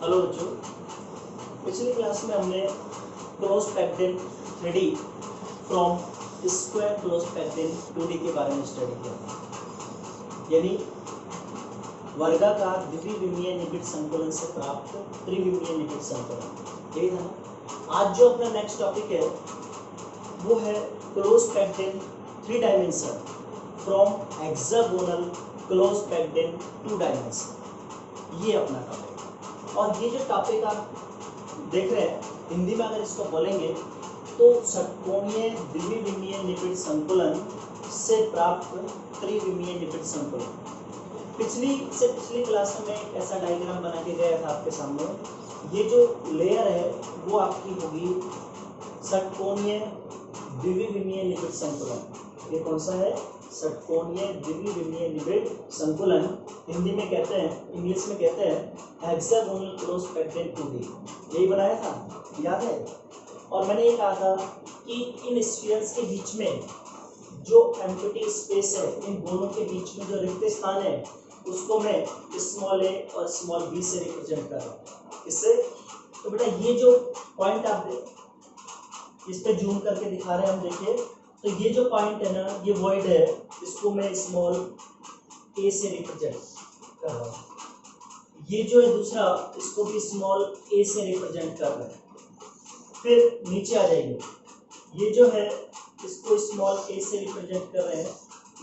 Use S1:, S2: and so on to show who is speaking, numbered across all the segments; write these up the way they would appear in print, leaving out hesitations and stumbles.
S1: Hello बच्चों, पिछली class में हमने close packed in 3D from square close packed in 2D के बारे में स्टडी किया, यानी वर्गाकार द्विविमीय निबिड़ संकुलन से प्राप्त त्रिविमीय निबिड़ संकुलन। यही था ना। आज जो अपना नेक्स्ट टॉपिक है वो है close packed in 3 dimension from hexagonal close packed in 2 dimension. ये अपना टॉपिक। और ये जो टॉपिक आप देख रहे हैं, हिंदी में अगर इसको बोलेंगे तो षटकोणीय द्विविमीय निबिड़ संकुलन से प्राप्त त्रिविमीय निबिड़ संकुलन। पिछली क्लास में एक ऐसा डायग्राम बना के गया था आपके सामने। ये जो लेयर है वो आपकी होगी षटकोणीय द्विविमीय निबिड़ संकुलन। ये कौन सा है? षटकोणीय द्विविमीय निबिड़ संकुलन। हिंदी में कहते हैं, इंग्लिश में कहते हैं hexagonal close packed in 2D। यही बनाया था, याद है? और मैंने ये कहा था कि इन स्फीयर्स के बीच में जो एम्प्टी स्पेस है, इन दोनों के बीच में जो रिक्त स्थान है उसको मैं स्मॉल a और स्मॉल b से रिप्रेजेंट कर रहा हूँ। इससे तो बेटा ये जो पॉइंट आप इस पे जूम करके दिखा रहे हैं हम, देखिए तो ये जो पॉइंट है ना, ये वॉइड है, इसको मैं स्मॉल a से रिप्रेजेंट कर रहा हूँ। ये जो है दूसरा, इसको भी स्मॉल a से रिप्रेजेंट कर रहे हैं। फिर नीचे आ जाइए, ये जो है इसको स्मॉल a से रिप्रेजेंट कर रहे हैं,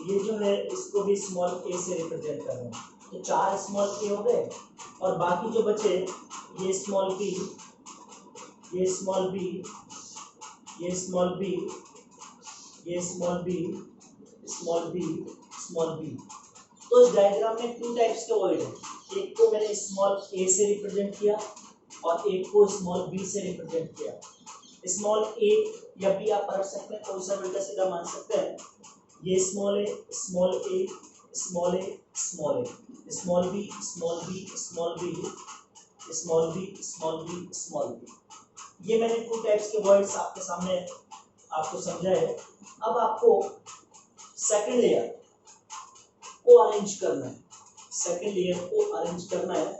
S1: ये जो है इसको भी स्मॉल a से रिप्रेजेंट कर रहे हैं। तो 4 स्मॉल a हो गए और बाकी जो बचे ये स्मॉल b, ये स्मॉल b, ये स्मॉल b, ये small b, small b, small b। तो इस डायग्राम में 2 टाइप्स के वॉइड है। एक को मैंने स्मॉल a से रिप्रेजेंट किया और एक को स्मॉल b से रिप्रेजेंट किया। स्मॉल a या b आप पढ़ सकते हैं, कोई सा उल्टा सीधा मान सकते हैं। ये small a, small a, small a, small a, small b, small b, small b, small b, small b, small b। ये मैंने 2 टाइप्स के वर्ड्स आपके सामने आपको समझाए। अब आपको सेकंड लेयर को अरेंज करना है, सेकंड लेयर को अरेंज करना है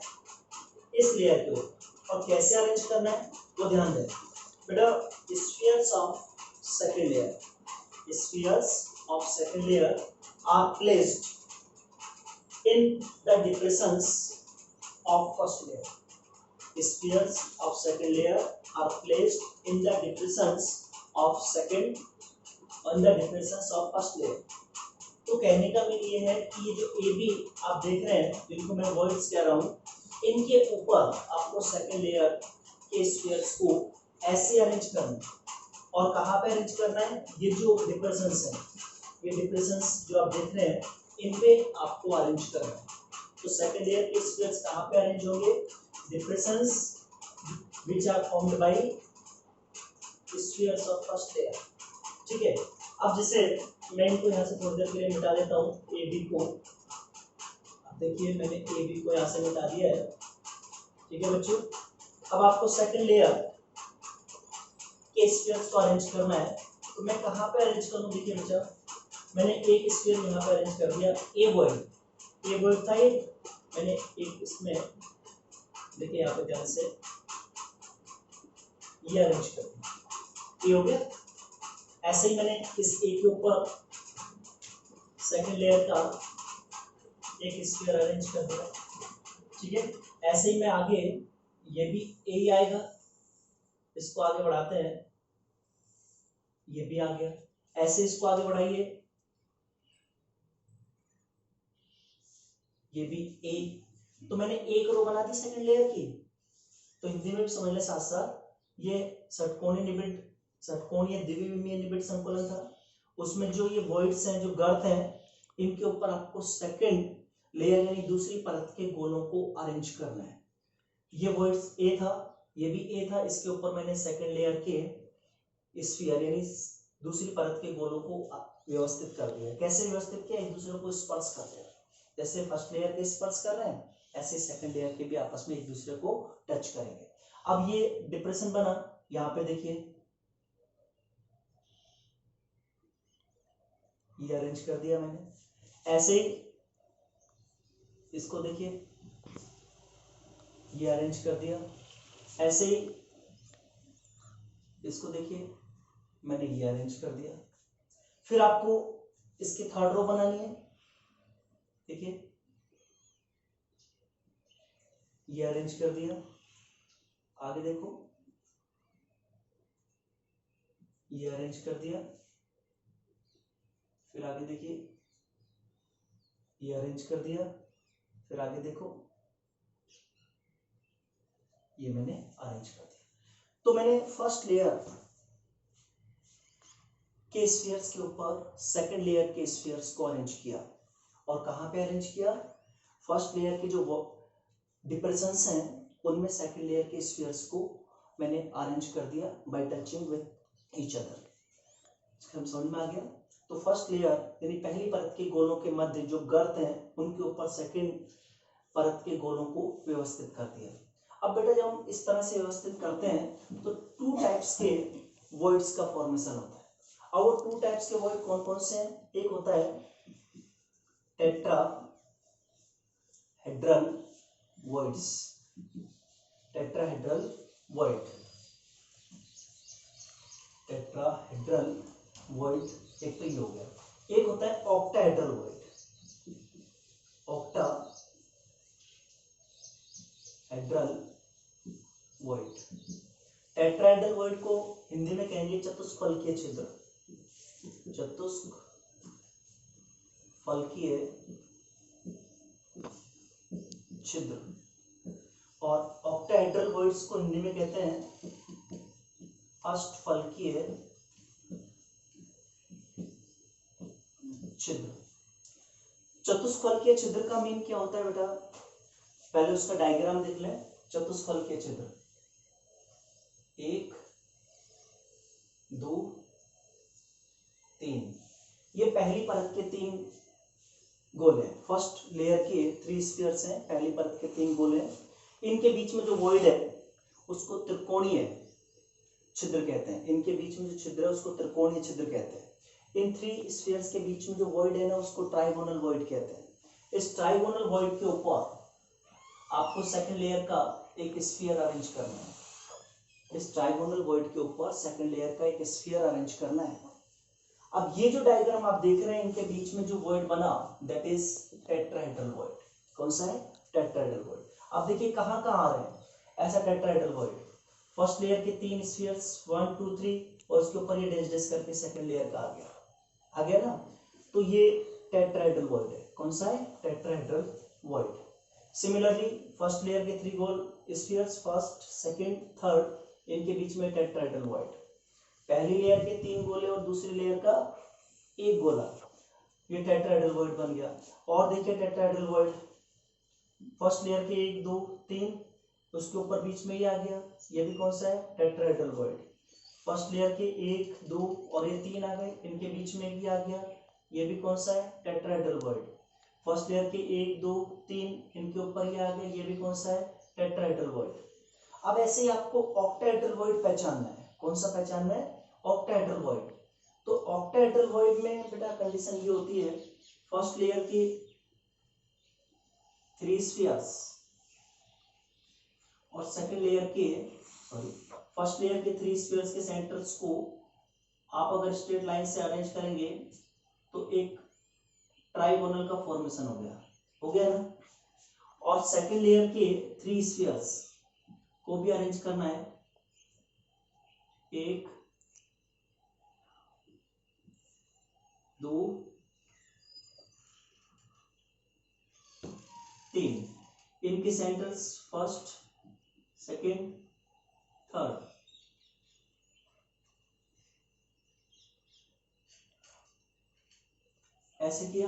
S1: इस लेयर को। और कैसे अरेंज करना है वो ध्यान दें बेटा। Spheres of second layer, spheres of second layer are placed in the depressions of first layer. Spheres of second layer are placed in the depressions of second on the depressions of first layer। तो कहने का mean ये है कि ये जो AB आप देख रहे हैं, जिनको मैं वॉइड्स कह रहा हूँ, इनके ऊपर आपको सेकंड लेयर के स्फीयर्स को ऐसे अरेंज करना है। और कहाँ पे अरेंज करना है? ये जो डिप्रेशंस है, ये डिप्रेशंस जो आप देख रहे हैं, इन पे आपको अरेंज करना है। तो सेकंड लेयर के स्फीयर्स कहाँ पे अरेंज होंगे? Depressions which are formed by spheres of first layer। ठीक है। अब जैसे मैं इनको यहाँ से थोड़ी देर के लिए मिटा देता हूँ, ए बी को। देखिए मैंने ए बी को यहाँ से मिटा दिया है। ठीक है बच्चों। अब आपको सेकंड लेयर के स्फीयर्स को अरेंज करना है, तो मैं कहाँ पे अरेंज करूँ? देखिए बच्चा, मैंने एक स्फीयर यहाँ पे अरेंज कर दिया, ए बॉइड था ये। मैंने एक इसमें देखिए यहाँ पे ध्यान से ये अरेंज कर दिया, ये हो गया। ऐसे ही मैंने इस ए के ऊपर सेकंड लेयर का एक स्फीयर अरेंज कर दिया। ठीक है। ऐसे ही मैं आगे, ये भी ए ही आएगा, इसको आगे बढ़ाते हैं, ये भी आ गया। ऐसे इसको आगे बढ़ाइए, ये भी ए। तो मैंने एक रो बना दी सेकंड लेयर की। तो हिंदी में भी समझ ले साथ साथ, ये षटकोणीय द्विविमीय निबिड़ संकुलन था। उसमें जो ये वॉइड्स हैं, जो गर्त हैं, इनके ऊपर आपको सेकंड लेयर यानी दूसरी परत के गोलों को अरेंज करना है। ये वॉइड्स ए था, ये भी ए था, इसके ऊपर मैंने सेकंड लेयर के स्फीयर यानी दूसरी परत के गोलों को व्यवस्थित कर दिया। कैसे व्यवस्थित किया? एक दूसरे को स्पर्श कर दिया। जैसे फर्स्ट लेयर के स्पर्श कर रहे हैं, ऐसे सेकंड लेयर के भी आपस में एक दूसरे को टच करेंगे। अब ये डिप्रेशन बना, यहाँ पे देखिए ये अरेंज कर दिया मैंने। ऐसे ही इसको देखिए, ये अरेंज कर दिया। ऐसे ही इसको देखिए, मैंने ये अरेंज कर दिया। फिर आपको इसकी थर्ड रो बनानी है। देखिए, ये अरेंज कर दिया। आगे देखो, ये अरेंज कर दिया। फिर आगे देखिए, ये अरेंज कर दिया। फिर आगे देखो, ये मैंने अरेंज कर दिया। तो मैंने फर्स्ट लेयर के स्फीयर्स के ऊपर सेकंड लेयर के स्फीयर्स को अरेंज किया। और कहाँ पे अरेंज किया? फर्स्ट लेयर के जो डिप्रेशंस हैं उनमें सेकंड लेयर के स्फीयर्स को मैंने अरेंज कर दिया bye touching with each other. हम समझ में आ गया? तो फर्स्ट लेयर यानी पहली परत के गोलों के मध्य जो गर्त हैं उनके ऊपर सेकंड परत के गोलों को व्यवस्थित कर दिया। अब बेटा जब हम इस तरह से व्यवस्थित करते हैं तो टू टाइप्स के वॉइड्स का फॉर्मेशन होता है। और वो टू टाइप्स के वॉइड कौन कौन से हैं? एक होता है tetrahedral voids, tetrahedral void, tetrahedral void एक तो ये हो गया। एक होता है octahedral void, octahedral void. Tetrahedral void को हिंदी में कहेंगे चतुष्फलकीय छिद्र, चतुष्फलकीय छिद्र। और ऑक्टाहेड्रल वॉइड्स को हिंदी में कहते हैं अष्टफलकीय छिद्र। चतुष्फलकीय छिद्र का मीन क्या होता है बेटा? पहले उसका डायग्राम देख लें। चतुष्फलकीय छिद्र 1 2 3, ये पहली परत के 3 गोले हैं। फर्स्ट लेयर के 3 स्फीयर्स हैं, पहली परत के 3 गोले हैं। इनके बीच में जो वॉइड है उसको त्रिकोणीय छिद्र कहते हैं। इनके बीच में जो छिद्र है उसको त्रिकोणीय छिद्र कहते हैं। इन 3 स्फीयर्स के बीच में जो वॉइड है ना उसको ट्राइगोनल वॉइड कहते हैं। इस ट्राइगोनल वॉइड के ऊपर आपको सेकंड लेयर का एक स्फीयर अरेंज करना है। इस ट्राइगोनल वॉइड के ऊपर सेकंड लेयर का एक स्फीयर अरेंज करना है। अब ये जो डायग्राम आप देख रहे हैं इनके बीच में जो वॉइड बना दैट इज टेट्राहेड्रल वॉइड। कौन सा है? Tetrahedral void. अब देखिए कहाँ कहाँ आ रहे हैं ऐसा टेट्राहेड्रल वॉइड। फर्स्ट लेयर के 3 स्फीयर्स 1 2 3 और उसके ऊपर ये डैश डैश करके सेकंड लेयर का आ गया ना। तो ये टेट्राहेड्रल वॉइड है। कौन सा है? Tetrahedral void. Similarly first layer के 3 गोल स्फीयर्स फर्स्ट सेकंड थर्ड, इनके बीच में टेट्राहेड्रल वॉइड। पहली लेयर के 3 गोले और दूसरी लेयर का 1 गोला, ये टेट्राहेड्रल वॉइड बन गया। और देखिए टेट्राहेड्रल वॉइड फर्स्ट लेयर के 1 2 3 उसके ऊपर बीच में ये आ गया, ये भी कौन सा है? Tetrahedral void. फर्स्ट लेयर के 1 2 और ये 3 आ गए, इनके बीच में भी आ गया, ये भी कौन सा है? Tetrahedral void. फर्स्ट लेयर के 1 2 3 इनके ऊपर ये आ गए, ये भी कौन सा है? Tetrahedral void. अब ऐसे ही आपको ऑक्टाहेड्रल वॉइड पहचानना है। कौन सा पहचानना है? Octahedral void. तो ऑक्टाहेड्रल वॉइड में बेटा कंडीशन ये होती है फर्स्ट लेयर की 3 स्फीयर्स और सेकंड लेयर के फर्स्ट लेयर के 3 स्फीयर्स के सेंटर्स को आप अगर स्ट्रेट लाइन से अरेंज करेंगे तो एक ट्राइगोनल का फॉर्मेशन हो गया ना। और सेकंड लेयर के 3 स्फीयर्स को भी अरेंज करना है 1 2 3, इनके सेंटर्स फर्स्ट सेकंड थर्ड। ऐसे किया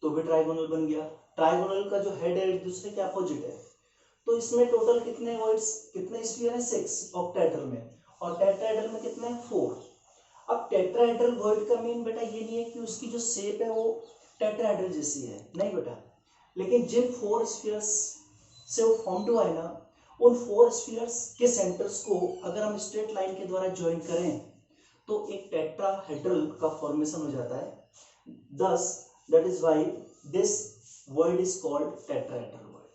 S1: तो भी ट्राइगोनल बन गया। ट्राइगोनल का जो हेड है एक दूसरे के अपोजिट है। तो इसमें टोटल कितने वॉइड्स कितने स्फीयर है? 6 ऑक्टाहेड्रल में। और टेट्राहेड्रल में कितने? 4। अब टेट्राहेड्रल वॉइड का मीन बेटा ये नहीं है कि उसकी जो शेप है वो टेट्राहेड्रल जैसी है, नहीं बेटा। लेकिन जिन 4 स्फीयर्स से वो फॉर्म हुआ है ना, उन 4 स्फीयर्स के सेंटर्स को अगर हम स्ट्रेट लाइन के द्वारा ज्वाइन करें तो एक टेट्राहेड्रल का फॉर्मेशन हो जाता है। Thus, that is why this void is called tetrahedral void.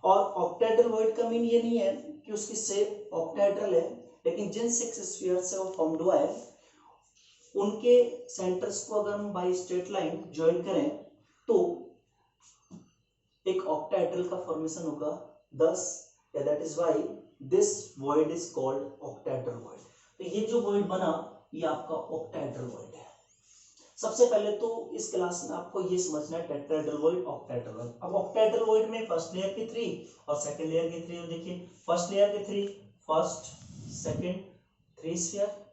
S1: और ऑक्टाहेड्रल वॉइड का मीन ये नहीं है कि उसकी शेप ऑक्टाहेड्रल है, लेकिन जिन 6 स्फीयर से वो फॉर्म्ड हुआ है उनके सेंटर्स को अगर हम बाय स्ट्रेट लाइन ज्वाइन करें तो एक ऑक्टाहेड्रल का फॉर्मेशन होगा। दस that is why this void is called octahedral void. तो ये जो वॉइड बना ये आपका ऑक्टाहेड्रल वॉइड है। सबसे पहले तो इस क्लास में आपको ये समझना है टेट्राहेड्रल वॉइड, ऑक्टाहेड्रल वॉइड। अब ऑक्टाहेड्रल वॉइड में फर्स्ट लेयर की 3 और सेकंड लेयर की 3, देखिए फर्स्ट लेयर के 3 फर्स्ट सेकंड 3 स्फीयर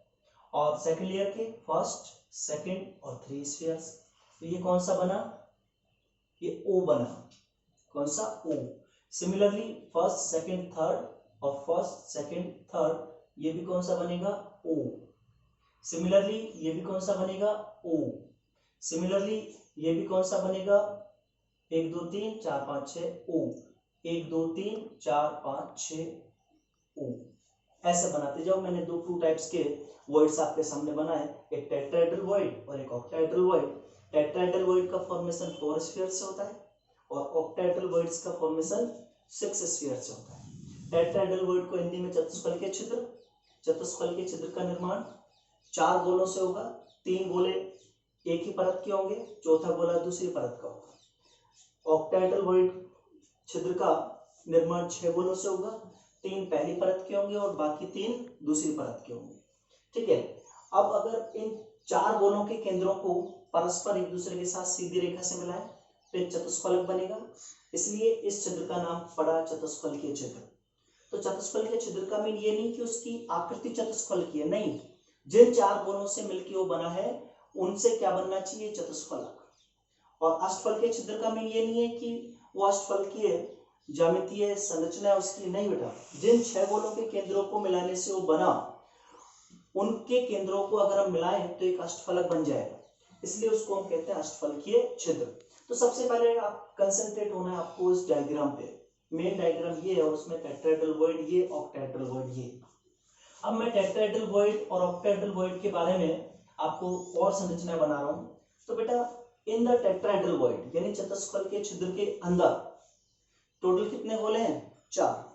S1: और सेकंड लेयर के फर्स्ट सेकंड और 3 स्फीयर्स। तो ये कौन सा बना, ये ओ बना, कौन सा ओ। सिमिलरली फर्स्ट सेकंड थर्ड और फर्स्ट सेकंड थर्ड ये भी कौन सा बनेगा, ओ। सिमिलरली ये भी कौन सा बनेगा, ओ। सिमिलरली ये भी कौन सा बनेगा, 1 2 3 4 5 6 ओ। 1 2 3 4 5 6 ओ। ऐसे बनाते जाओ। मैंने टू टाइप्स के वॉइड्स आपके सामने बनाए, एक टेट्राहेड्रल वॉइड और एक ऑक्टाहेड्रल वॉइड। टेट्राहेड्रल वॉइड का फॉर्मेशन 4 स्फीयर से होता है और ऑक्टाहेड्रल वॉइड्स का फॉर्मेशन 6 स्फीयर से होता है। टेट्राहेड्रल वॉइड को हिंदी में चतुष्फलकीय छिद्र, चतुष्फलकीय छिद्र का निर्माण 4 गोलों से होगा। 3 गोले एक ही परत के होंगे, चौथा गोला दूसरी परत का होगा। ऑक्टाहेड्रल वॉइड छिद्र का निर्माण 6 गोलों से होगा। 3 पहली परत के होंगे और बाकी 3 दूसरी परत के होंगे। ठीक है। अब अगर इन 4 गोलों के केंद्रों को परस्पर एक दूसरे के साथ सीधी रेखा से मिलाएं तो एक चतुष्फलक बनेगा, इसलिए इस छिद्र का नाम पड़ा चतुष्फलकीय छिद्र। तो चतुष्फलकीय छिद्र का मीन ये नहीं कि उसकी आकृति चतुष्फलकीय, नहीं, जिन 4 गोलों से मिलकर वो बना है उनसे क्या बनना चाहिए, चतुष्फलक। और अष्टफलकीय छिद्र का मीन ये नहीं है कि वो अष्टफलकीय ज्यामितीय संरचना है उसकी, नहीं बेटा। जिन 6 गोलों के केंद्रों को मिलाने से वो बना उनके केंद्रों को अगर हम मिलाएं तो एक अष्टफलक बन जाएगा, इसलिए उसको हम कहते हैं अष्टफलकीय छिद्र। तो सबसे पहले आप कंसंट्रेट होना है आपको इस डायग्राम पे। मेन डायग्राम ये है और उसमें टेट्राहेड्रल वॉइड ये, ऑक्टाहेड्रल वॉइड ये। अब मैं टेट्राहेड्रल वॉइड और ऑक्टाहेड्रल वॉइड के बारे में आपको और संरचना बना रहा हूं। तो बेटा इन द टेट्राहेड्रल वॉइड यानी चतुष्फलकीय छिद्र के अंदर टोटल कितने गोले हैं, 4।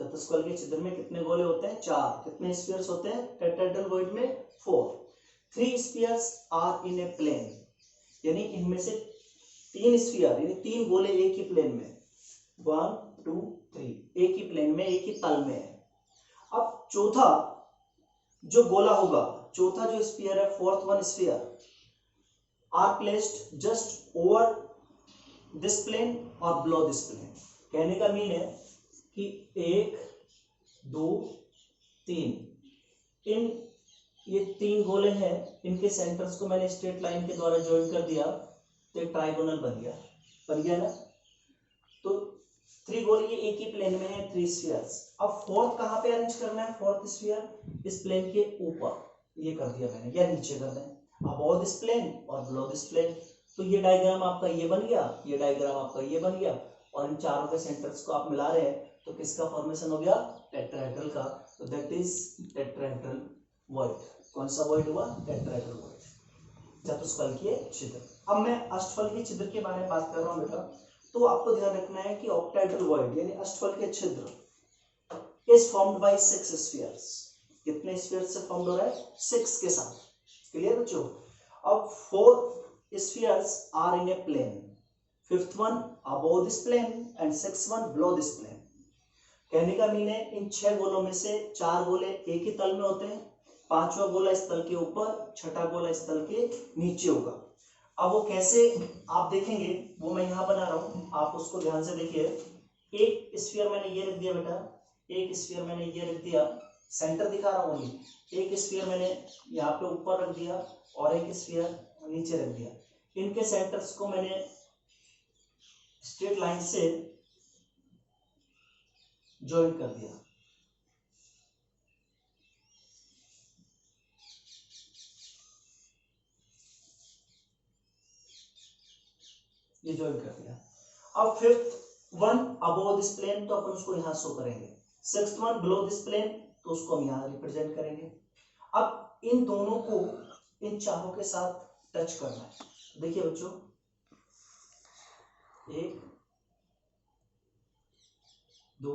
S1: चतुष्फलकीय छिद्र में कितने गोले होते हैं, 4। कितने स्फीयर्स होते हैं टेट्राहेड्रल वॉइड में, 4। 3 spheres are in a plane, यानी इनमें से 3 स्फीयर यानी 3 गोले एक ही प्लेन में, 1 2 3 एक ही प्लेन में, एक ही तल में है। अब चौथा जो गोला होगा, चौथा जो स्फीयर है, fourth one sphere are placed just over this plane और बिलो दिस प्लेन। कहने का मीन है कि 1 2 3 इन ये 3 गोले हैं, इनके सेंटर्स को मैंने स्ट्रेट लाइन के द्वारा ज्वाइन कर दिया तो एक ट्राइगोनल बन गया ना। तो 3 गोले ये एक ही प्लेन में है, 3 स्फीयर्स। अब फोर्थ कहां पे अरेंज करना है, फोर्थ स्फीयर इस प्लेन के ऊपर, ये कर दिया मैंने, या नीचे कर दें, अबव दिस प्लेन और बिलो दिस प्लेन। तो ये डायग्राम आपका ये बन गया, ये डायग्राम आपका ये बन गया, और इन चारों के सेंटर्स को आप मिला रहे हैं तो किसका फॉर्मेशन हो गया, टेट्राहेड्रल का। तो दैट इज टेट्राहेड्रल वॉइड। कौन सा वॉइड हुआ, टेट्राहेड्रल वॉइड, चतुष्फलकीय छिद्र। अब मैं अष्टफलकीय छिद्र के बारे में बात कर रहा हूं बेटा। तो आपको ध्यान रखना है कि ऑक्टाहेड्रल वॉइड यानी अष्टफलकीय छिद्र इज फॉर्म्ड बाय 6 स्फीयर्स। कितने स्फीयर्स से फॉर्म्ड हो रहा है, 6 के साथ। क्लियर बच्चों। अब 4 spheres are in a plane, 5th one above this plane and 6th one below this plane. कहने का मीन है इन 6 गोलों में से 4 गोले एक ही तल में होते हैं, 5वां गोला इस तल के ऊपर, 6ठा गोला इस तल के नीचे होगा। अब वो कैसे आप देखेंगे वो मैं यहाँ बना रहा हूँ, आप उसको ध्यान से देखिए। एक स्फीयर मैंने ये रख दिया बेटा, एक स्फीयर मैंने ये रख दिया, सेंटर दिखा रहा हूँ। एक स्फीयर मैंने यहाँ पे ऊपर रख दिया और एक स्फीयर नीचे रख दिया। इनके सेंटर्स को मैंने स्ट्रेट लाइन से ज्वाइन कर दिया। ये ज्वाइन कर दिया। अब 5th one above this plane तो अपन उसको यहां शो करेंगे, 6th one below this plane तो उसको हम यहां रिप्रेजेंट करेंगे। अब इन दोनों को इन चारों के साथ टच करना है। देखिए बच्चों, 1 2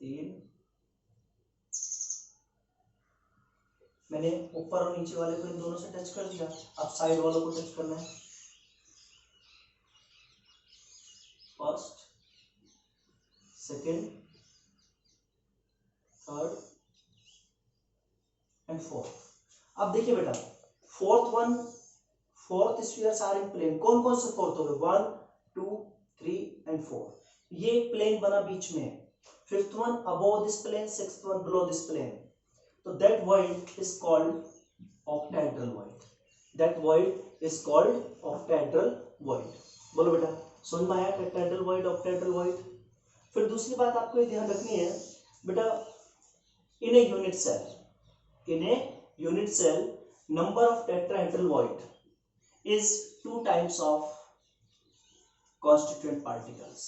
S1: 3, मैंने ऊपर और नीचे वाले को इन दोनों से टच कर दिया, अब साइड वालों को टच करना है, first, second, third and fourth. अब देखिए बेटा, fourth spheres are in plane. कौन कौन से फोर्थ हो गए? 1 2 3 एंड 4। ये प्लेन बना बीच में, fifth one above this plane, sixth one below this plane. तो that void is called octahedral void. That void is called octahedral void. बोलो बेटा, समझ में आया टेट्राहेड्रल void, octahedral void? फिर दूसरी बात आपको ये ध्यान रखनी है बेटा, in a unit cell number of tetrahedral void is 2 times of constituent particles.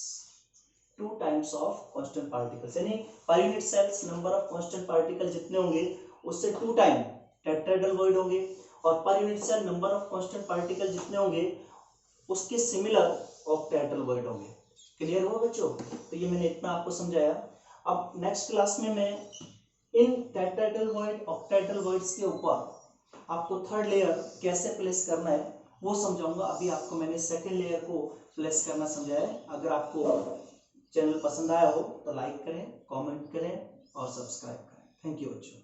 S1: 2 times of constant particles, यानी per unit cells number of constant particles जितने होंगे उससे 2 टाइम टेट्राहेड्रल void होंगे, और per unit cell number of constant particles जितने होंगे उसके similar octahedral void होंगे। क्लियर हुआ बच्चों? तो ये मैंने इतना आपको समझाया। अब नेक्स्ट क्लास में मैं इन टेट्राहेड्रल void, octahedral voids के ऊपर आपको थर्ड लेयर कैसे प्लेस करना है वो समझाऊंगा। अभी आपको मैंने सेकंड लेयर को प्लेस करना समझाया है। अगर आपको चैनल पसंद आया हो तो लाइक करें, कमेंट करें और सब्सक्राइब करें। थैंक यू बच्चों।